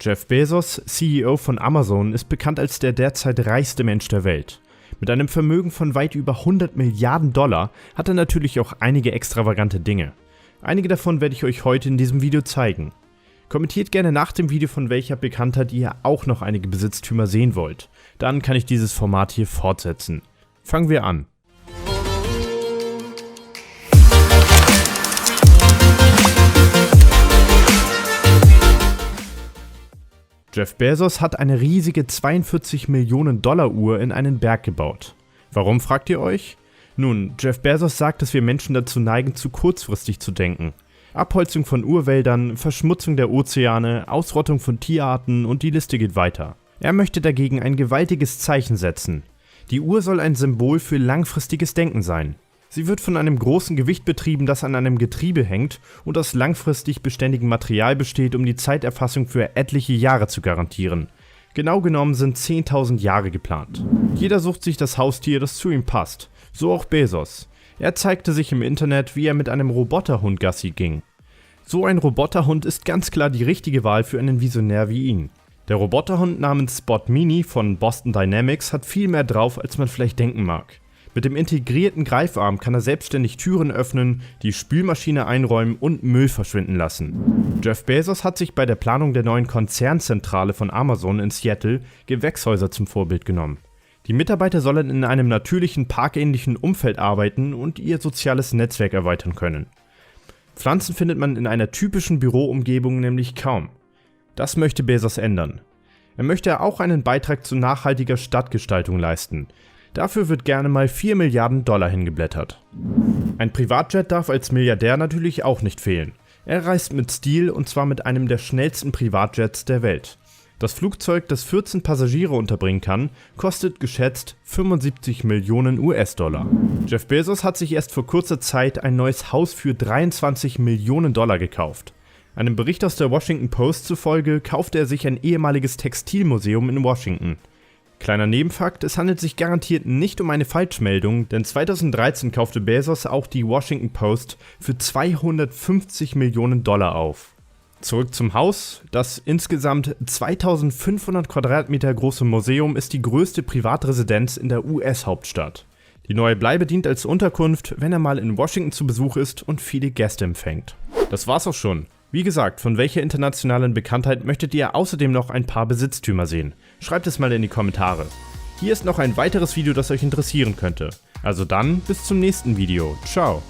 Jeff Bezos, CEO von Amazon, ist bekannt als der derzeit reichste Mensch der Welt. Mit einem Vermögen von weit über 100 Milliarden Dollar hat er natürlich auch einige extravagante Dinge. Einige davon werde ich euch heute in diesem Video zeigen. Kommentiert gerne nach dem Video, von welcher Bekanntheit ihr auch noch einige Besitztümer sehen wollt. Dann kann ich dieses Format hier fortsetzen. Fangen wir an. Jeff Bezos hat eine riesige 42 Millionen Dollar Uhr in einen Berg gebaut. Warum, fragt ihr euch? Nun, Jeff Bezos sagt, dass wir Menschen dazu neigen, zu kurzfristig zu denken. Abholzung von Urwäldern, Verschmutzung der Ozeane, Ausrottung von Tierarten und die Liste geht weiter. Er möchte dagegen ein gewaltiges Zeichen setzen. Die Uhr soll ein Symbol für langfristiges Denken sein. Sie wird von einem großen Gewicht betrieben, das an einem Getriebe hängt und aus langfristig beständigem Material besteht, um die Zeiterfassung für etliche Jahre zu garantieren. Genau genommen sind 10.000 Jahre geplant. Jeder sucht sich das Haustier, das zu ihm passt. So auch Bezos. Er zeigte sich im Internet, wie er mit einem Roboterhund Gassi ging. So ein Roboterhund ist ganz klar die richtige Wahl für einen Visionär wie ihn. Der Roboterhund namens Spot Mini von Boston Dynamics hat viel mehr drauf, als man vielleicht denken mag. Mit dem integrierten Greifarm kann er selbstständig Türen öffnen, die Spülmaschine einräumen und Müll verschwinden lassen. Jeff Bezos hat sich bei der Planung der neuen Konzernzentrale von Amazon in Seattle Gewächshäuser zum Vorbild genommen. Die Mitarbeiter sollen in einem natürlichen, parkähnlichen Umfeld arbeiten und ihr soziales Netzwerk erweitern können. Pflanzen findet man in einer typischen Büroumgebung nämlich kaum. Das möchte Bezos ändern. Er möchte auch einen Beitrag zu nachhaltiger Stadtgestaltung leisten. Dafür wird gerne mal 4 Milliarden Dollar hingeblättert. Ein Privatjet darf als Milliardär natürlich auch nicht fehlen. Er reist mit Stil, und zwar mit einem der schnellsten Privatjets der Welt. Das Flugzeug, das 14 Passagiere unterbringen kann, kostet geschätzt 75 Millionen US-Dollar. Jeff Bezos hat sich erst vor kurzer Zeit ein neues Haus für 23 Millionen Dollar gekauft. Einem Bericht aus der Washington Post zufolge kaufte er sich ein ehemaliges Textilmuseum in Washington. Kleiner Nebenfakt, es handelt sich garantiert nicht um eine Falschmeldung, denn 2013 kaufte Bezos auch die Washington Post für 250 Millionen Dollar auf. Zurück zum Haus. Das insgesamt 2500 Quadratmeter große Museum ist die größte Privatresidenz in der US-Hauptstadt. Die neue Bleibe dient als Unterkunft, wenn er mal in Washington zu Besuch ist und viele Gäste empfängt. Das war's auch schon. Wie gesagt, von welcher internationalen Bekanntheit möchtet ihr außerdem noch ein paar Besitztümer sehen? Schreibt es mal in die Kommentare. Hier ist noch ein weiteres Video, das euch interessieren könnte. Also dann, bis zum nächsten Video. Ciao!